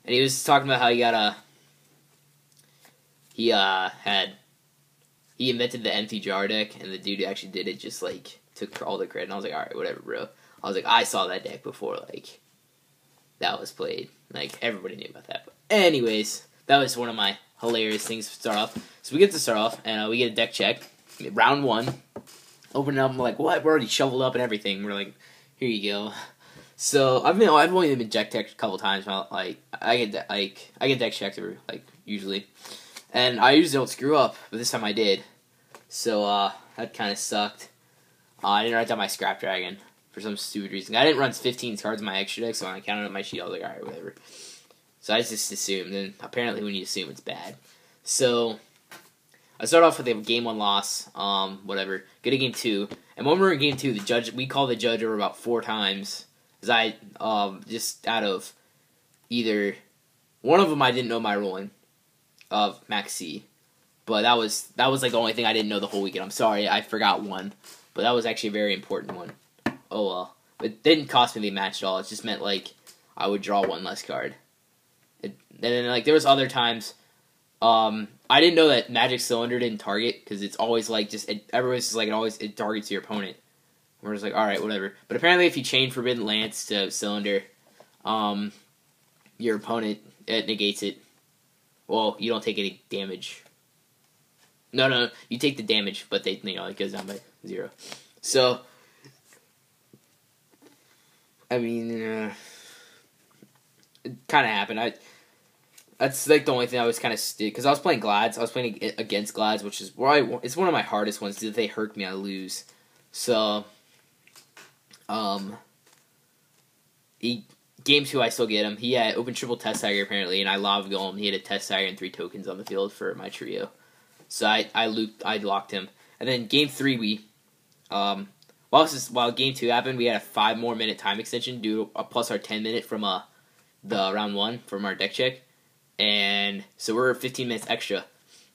and he was talking about how he got he invented the empty jar deck, and the dude who actually did it just like took all the credit. And I was like, all right, whatever, bro. I was like, I saw that deck before like that was played. Like everybody knew about that. But anyways, that was one of my hilarious things to start off. So we get to start off, and we get a deck check. Round 1. Open it up, I'm like, what? We're already shoveled up and everything. We're like, here you go. So I've only been deck checked a couple times. Like I get deck checked like usually, and I usually don't screw up, but this time I did. So that kind of sucked. I didn't write down my Scrap Dragon for some stupid reason. I didn't run 15 cards in my extra deck, so when I counted up my sheet, I was like, alright, whatever. So I just assumed, and apparently when you assume, it's bad. So I start off with a game 1 loss, whatever. Get to game 2, and when we were in game 2, we called the judge over about 4 times, because I, just out of either, one of them I didn't know my ruling of Max C, but that was like the only thing I didn't know the whole weekend. I'm sorry, I forgot one, but that was actually a very important one. Oh well. It didn't cost me the match at all, it just meant, like, I would draw 1 less card. And then, like, there was other times, I didn't know that Magic Cylinder didn't target, because it's always, like, everyone's just, like, it targets your opponent. We're just like, alright, whatever. But apparently if you chain Forbidden Lance to Cylinder, your opponent, it negates it. Well, you don't take any damage. No, you take the damage, but it goes down by 0. So, I mean, it kind of happened. That's like the only thing I was kind of because I was playing Glads. I was playing against Glads, which is it's one of my hardest ones. Because if they hurt me, I lose. So, game 2, I still get him. He had open triple Test Tiger apparently, and I Lava Golem. He had a Test Tiger and 3 tokens on the field for my trio. So I locked him. And then game 3, while game 2 happened, we had a 5 more minute time extension due to, plus our 10-minute from the round 1 from our deck check. And so we're 15 minutes extra.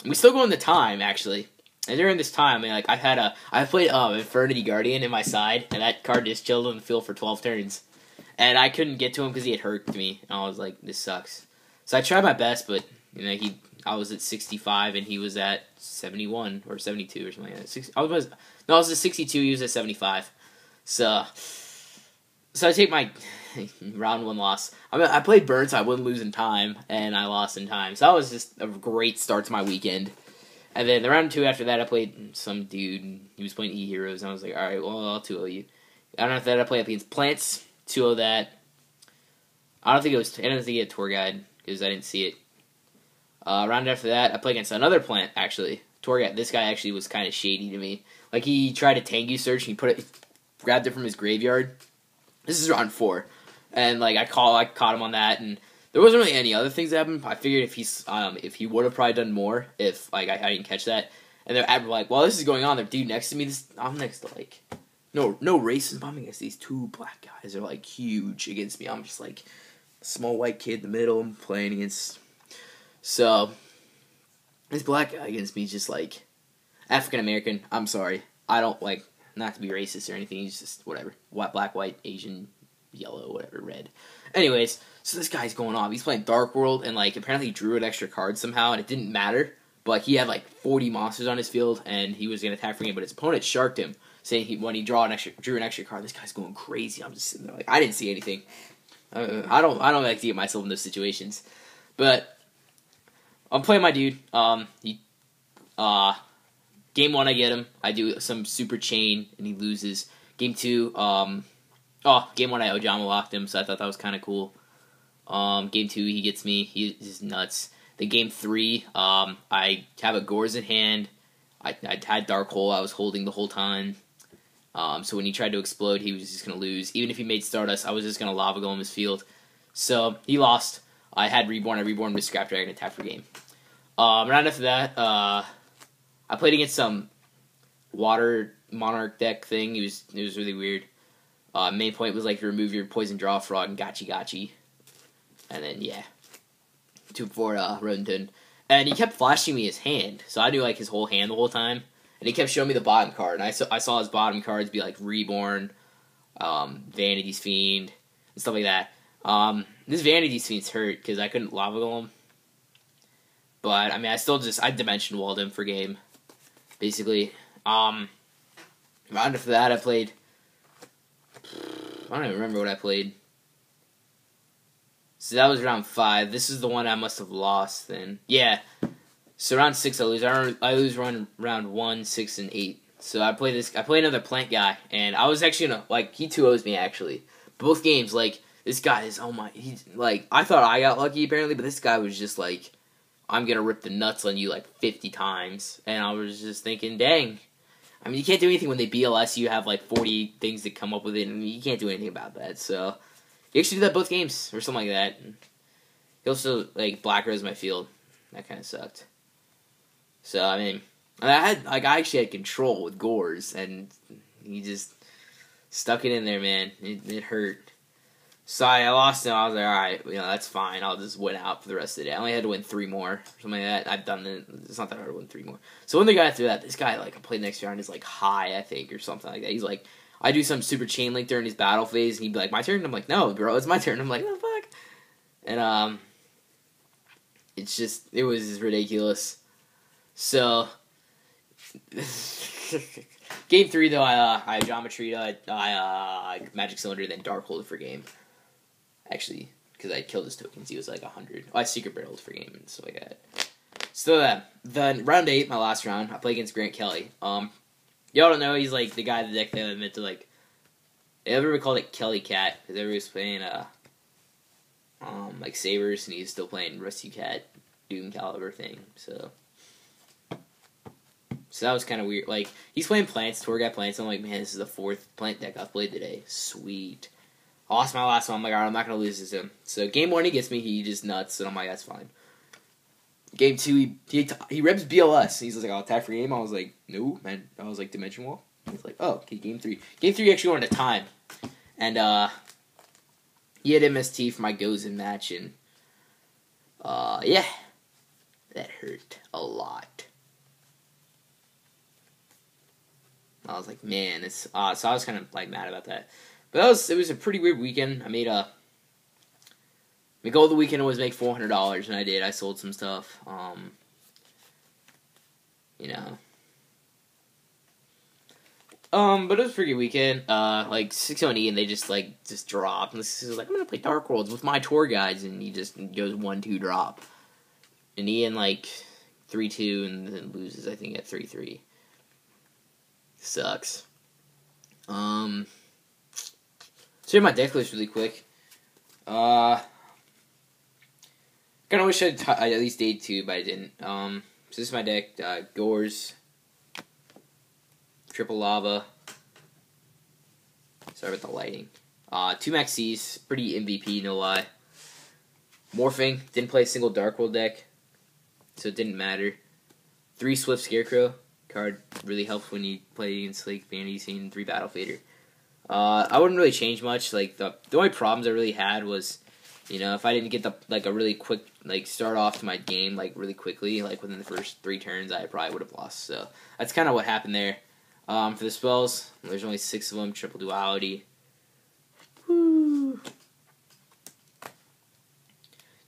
And we still go in the time, actually. And during this time, I played Infernity Guardian in my side, and that card just chilled on the field for 12 turns. And I couldn't get to him because he had hurt me. And I was like, this sucks. So I tried my best, but I was at 65 and he was at 71 or 72 or something like that. I was at 62, he was at 75. So I take my round 1 loss. I played Burn, so I wouldn't lose in time, and I lost in time. So that was just a great start to my weekend. And then the round 2 after that, I played some dude, and he was playing E-Heroes, and I was like, alright, well, I'll 2-0 you. After that, I played up against Plants, 2-0 that. I don't think he had Tour Guide, because I didn't see it. Round after that, I played against another Plant, actually. Tour Guide, this guy actually was kind of shady to me. Like, he tried to Tengu search, and he grabbed it from his graveyard. This is round 4. And, like, I caught him on that, and there wasn't really any other things that happened. I figured if he would have probably done more if, like, I didn't catch that. And they're like, while this is going on, the dude next to me, I'm next to, like, no racism, but I'm against these 2 black guys. They're, like, huge against me. I'm just, like, a small white kid in the middle. I'm playing against. So, this black guy against me is just, like, African-American. I'm sorry. I don't, like, not to be racist or anything. He's just, whatever. Black, white, Asian, yellow, whatever, red. Anyways, so this guy's going off. He's playing Dark World, and, like, apparently he drew an extra card somehow, and it didn't matter. But he had, like, 40 monsters on his field, and he was going to attack for game, but his opponent sharked him, saying when he drew an extra card, this guy's going crazy. I'm just sitting there like, I didn't see anything. I don't like to get myself in those situations. But I'm playing my dude. Game 1, I get him. I do some super chain, and he loses. Game 2, game 1, I Ojama locked him, so I thought that was kind of cool. Game 2, he gets me. He's nuts. Then game 3, I have a Gores in hand. I had Dark Hole I was holding the whole time. So when he tried to explode, he was just going to lose. Even if he made Stardust, I was just going to Lava Golem his field. So he lost. I had Reborn. I Reborn with Scrap Dragon attack for game. Right after that, I played against some Water Monarch deck thing. It was really weird. Main point was like remove your Poison Draw Frog and Gachi. And then, yeah. 2 for Rodentone. And he kept flashing me his hand. So I knew like his whole hand the whole time. And he kept showing me the bottom card. And I saw his bottom cards be like Reborn, Vanity's Fiend, and stuff like that. This Vanity Scene's hurt because I couldn't lava golem. But, I mean, I dimension walled him for game. Basically. After that, I played... I don't even remember what I played. So that was round 5. This is the one I must have lost then. Yeah. So round 6 I lose. I lose round 1, 6, and 8. So I play another plant guy, and I was actually gonna, like, he 2-0s me actually. Both games, like, this guy is, oh my, he's, like, I thought I got lucky apparently, but this guy was just like, I'm gonna rip the nuts on you like 50 times. And I was just thinking, dang. I mean, you can't do anything when they BLS you have like 40 things to come up with it, and you can't do anything about that, so. He actually did that both games, or something like that. He also, like, Black Rose my field. That kind of sucked. So, I mean, I actually had control with Gores, and he just stuck it in there, man. It hurt. So I lost him. I was like, alright, that's fine. I'll just win out for the rest of the day. I only had to win 3 more, or something like that. I've done it. It's not that hard to win 3 more. So when the guy threw that, this guy, like, I played next round is, like, high, I think, or something like that. He's like, I do some super chain link during his battle phase, and he'd be like, my turn? I'm like, no, bro, it's my turn. I'm like, oh, fuck. And, it was ridiculous. So, game 3, though, I Geometry, I Magic Cylinder, then Dark Hold for game. Actually, because I killed his tokens, he was like 100. I Secret Barreled for game and stuff like that. So, then, round 8, my last round, I play against Grant Kelly. Y'all don't know, he's, like, the guy in the deck that I meant to, like... Everybody called it Kelly Cat, because everybody was playing, like, Sabers, and he's still playing Rescue Cat, Doom Caliber thing, so... So that was kind of weird. Like, he's playing plants, Tour Guy plants, I'm like, man, this is the 4th plant deck I've played today. Sweet. I lost my last one, I'm like, alright, I'm not going to lose this to him. So, game 1, he gets me, he just nuts, and I'm like, that's fine. Game 2, he reps BLS. He's like, I'll attack for game. I was like, no, man. I was like, Dimension Wall. He's like, oh, okay, game 3. Game 3 actually went to time. And, he had MST for my goes in match, and, yeah. That hurt a lot. I was like, man, so I was kind of, like, mad about that. But it was a pretty weird weekend. I made, my goal of the weekend was make $400, and I did. I sold some stuff. But it was a pretty good weekend. Like 6-0 and they just dropped. And this is like, I'm gonna play Dark Worlds with my tour guides, and he just goes 1-2 drop. And Ian like 3-2 and then loses, I think, at 3-3. Sucks. So here's my deck list really quick. Kind of wish I at least did 2, but I didn't. So this is my deck. Gores. Triple Lava. Sorry about the lighting. 2 Maxis. Pretty MVP, no lie. Morphing. Didn't play a single Dark World deck, so it didn't matter. 3 Swift Scarecrow. Card really helps when you play against like Vanity Scene, 3 Battle Fader. I wouldn't really change much. Like the only problems I really had was, if I didn't get a really quick start off to my game really quickly, like within the first 3 turns, I probably would have lost. So that's kind of what happened there. For the spells, there's only 6 of them. Triple Duality. Woo.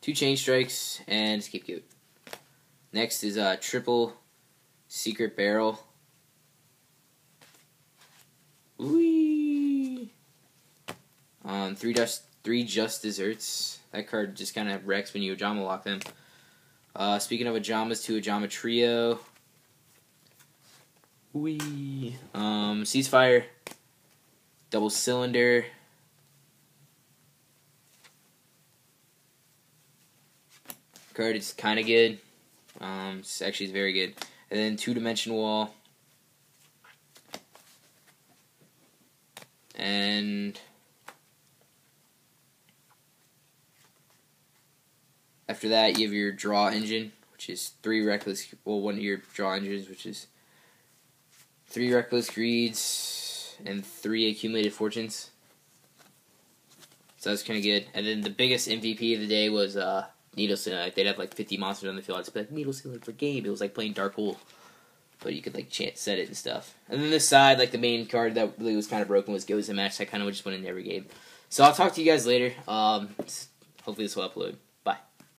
2 Chain Strikes and Scapegoat. Next is triple Secret Barrel. Whee! 3 Just Desserts. That card just kind of wrecks when you Ajama lock them. Speaking of Ajamas, 2 Ajama Trio. Whee! Ceasefire. Double Cylinder. Card is kind of good. It's actually very good. And then 2 Dimension Wall. And after that, you have your draw engine, which is 3 reckless. Well, one of your draw engines, which is 3 reckless greeds and 3 accumulated fortunes. So that's kind of good. And then the biggest MVP of the day was Needle Ceiling. They'd have 50 monsters on the field. I'd just be like, Needle Ceiling for game. It was like playing Dark Hole, but you could set it and stuff. And then this side, the main card that really was kind of broken was Goes in Match. I kind of just went into every game. So I'll talk to you guys later. Hopefully this will upload.